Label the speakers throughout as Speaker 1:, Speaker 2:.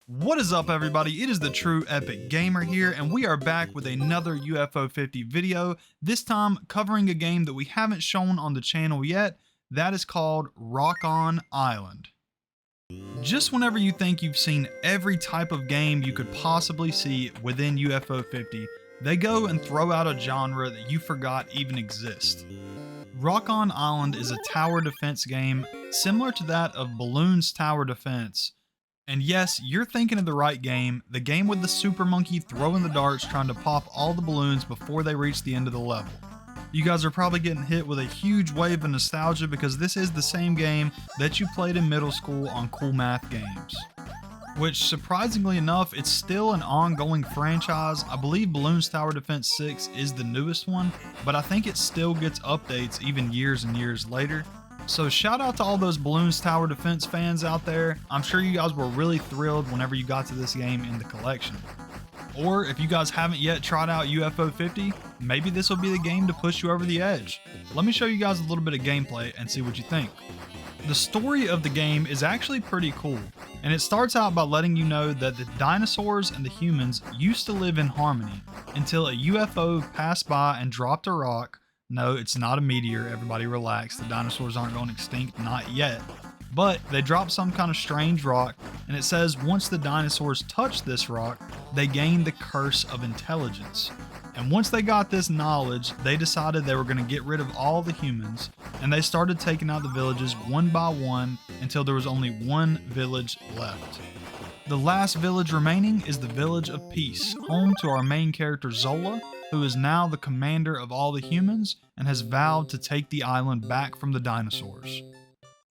Speaker 1: What is up, everybody? It is the True Epic Gamer here, and we are back with another UFO 50 video, this time covering a game that we haven't shown on the channel yet, that is called Rock On Island. Just whenever you think you've seen every type of game you could possibly see within UFO 50, they go and throw out a genre that you forgot even exists. Rock On Island is a tower defense game similar to that of Balloon's Tower Defense. And yes, you're thinking of the right game, the game with the super monkey throwing the darts trying to pop all the balloons before they reach the end of the level. You guys are probably getting hit with a huge wave of nostalgia because this is the same game that you played in middle school on Cool Math Games. Which, surprisingly enough, it's still an ongoing franchise. I believe Balloon's Tower Defense 6 is the newest one, but I think it still gets updates even years and years later. So shout out to all those Balloons Tower Defense fans out there. I'm sure you guys were really thrilled whenever you got to this game in the collection. Or if you guys haven't yet tried out UFO 50, maybe this will be the game to push you over the edge. Let me show you guys a little bit of gameplay and see what you think. The story of the game is actually pretty cool, and it starts out by letting you know that the dinosaurs and the humans used to live in harmony until a UFO passed by and dropped a rock. No, it's not a meteor, everybody relax, the dinosaurs aren't going extinct, not yet. But they dropped some kind of strange rock, and it says once the dinosaurs touched this rock, they gained the curse of intelligence. And once they got this knowledge, they decided they were going to get rid of all the humans, and they started taking out the villages one by one until there was only one village left. The last village remaining is the Village of Peace, home to our main character Zola, who is now the commander of all the humans and has vowed to take the island back from the dinosaurs.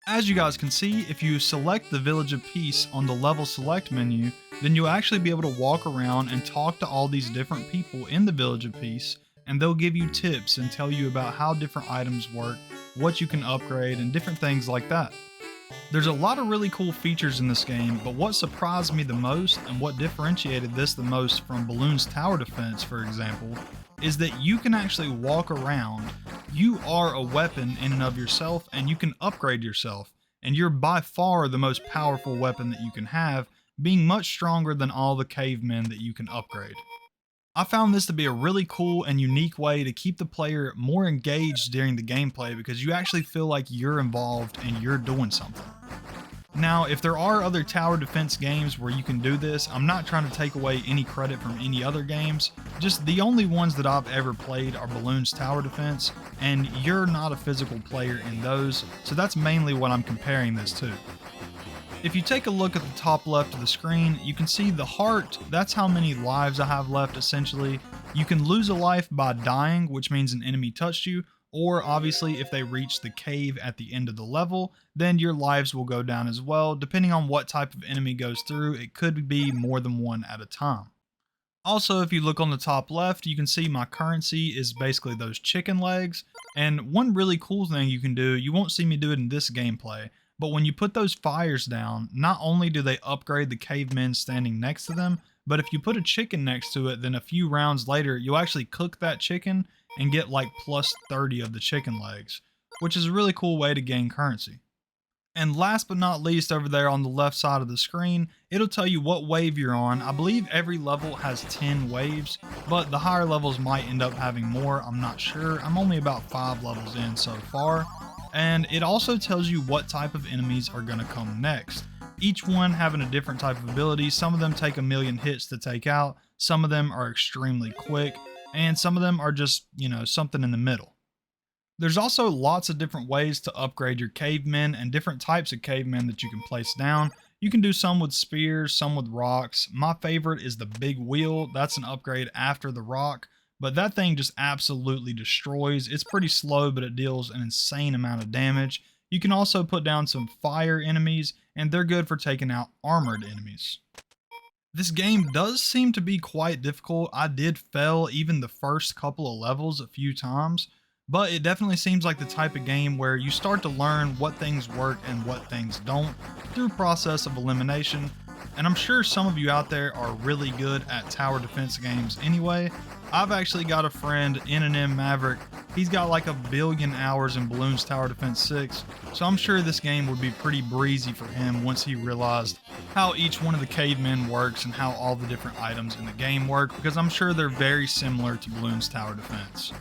Speaker 1: As you guys can see, if you select the Village of Peace on the level select menu, then you'll actually be able to walk around and talk to all these different people in the Village of Peace, and they'll give you tips and tell you about how different items work, what you can upgrade, and different things like that. There's a lot of really cool features in this game, but what surprised me the most and what differentiated this the most from Balloon's Tower Defense, for example, is that you can actually walk around. You are a weapon in and of yourself, and you can upgrade yourself, and you're by far the most powerful weapon that you can have, being much stronger than all the cavemen that you can upgrade. I found this to be a really cool and unique way to keep the player more engaged during the gameplay because you actually feel like you're involved and you're doing something. Now, if there are other tower defense games where you can do this, I'm not trying to take away any credit from any other games, just the only ones that I've ever played are Balloon's Tower Defense, and you're not a physical player in those, so that's mainly what I'm comparing this to. If you take a look at the top left of the screen, you can see the heart. That's how many lives I have left, essentially. You can lose a life by dying, which means an enemy touched you, or obviously if they reach the cave at the end of the level, then your lives will go down as well. Depending on what type of enemy goes through, it could be more than one at a time. Also, if you look on the top left, you can see my currency is basically those chicken legs. And one really cool thing you can do, you won't see me do it in this gameplay, but when you put those fires down, not only do they upgrade the cavemen standing next to them, but if you put a chicken next to it, then a few rounds later, you'll actually cook that chicken and get like plus 30 of the chicken legs, which is a really cool way to gain currency. And last but not least, over there on the left side of the screen, it'll tell you what wave you're on. I believe every level has 10 waves, but the higher levels might end up having more, I'm not sure. I'm only about 5 levels in so far. And it also tells you what type of enemies are going to come next. Each one having a different type of ability. Some of them take a million hits to take out, some of them are extremely quick, and some of them are just, something in the middle. There's also lots of different ways to upgrade your cavemen and different types of cavemen that you can place down. You can do some with spears, some with rocks. My favorite is the big wheel. That's an upgrade after the rock. But that thing just absolutely destroys. It's pretty slow, but it deals an insane amount of damage. You can also put down some fire enemies, and they're good for taking out armored enemies. This game does seem to be quite difficult. I did fail even the first couple of levels a few times, but it definitely seems like the type of game where you start to learn what things work and what things don't through process of elimination. And I'm sure some of you out there are really good at tower defense games anyway. I've actually got a friend, N&M Maverick, He's got like 1,000,000,000 hours in Bloons Tower Defense 6, so I'm sure this game would be pretty breezy for him once he realized how each one of the cavemen works and how all the different items in the game work, because I'm sure they're very similar to Bloons Tower Defense.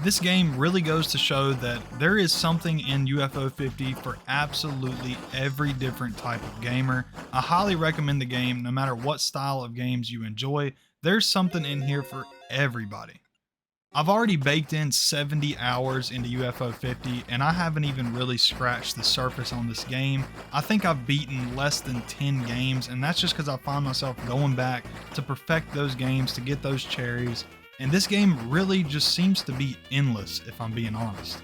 Speaker 1: This game really goes to show that there is something in UFO 50 for absolutely every different type of gamer. I highly recommend the game no matter what style of games you enjoy. There's something in here for everybody. I've already baked in 70 hours into UFO 50 and I haven't even really scratched the surface on this game. I think I've beaten less than 10 games, and that's just because I find myself going back to perfect those games, to get those cherries, and this game really just seems to be endless if I'm being honest.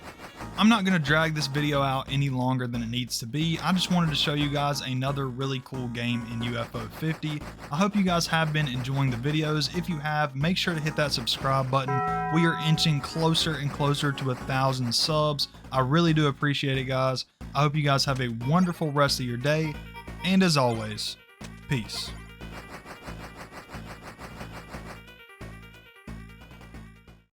Speaker 1: I'm not going to drag this video out any longer than it needs to be. I just wanted to show you guys another really cool game in UFO 50. I hope you guys have been enjoying the videos. If you have, make sure to hit that subscribe button. We are inching closer and closer to 1,000 subs. I really do appreciate it, guys. I hope you guys have a wonderful rest of your day. And as always, peace.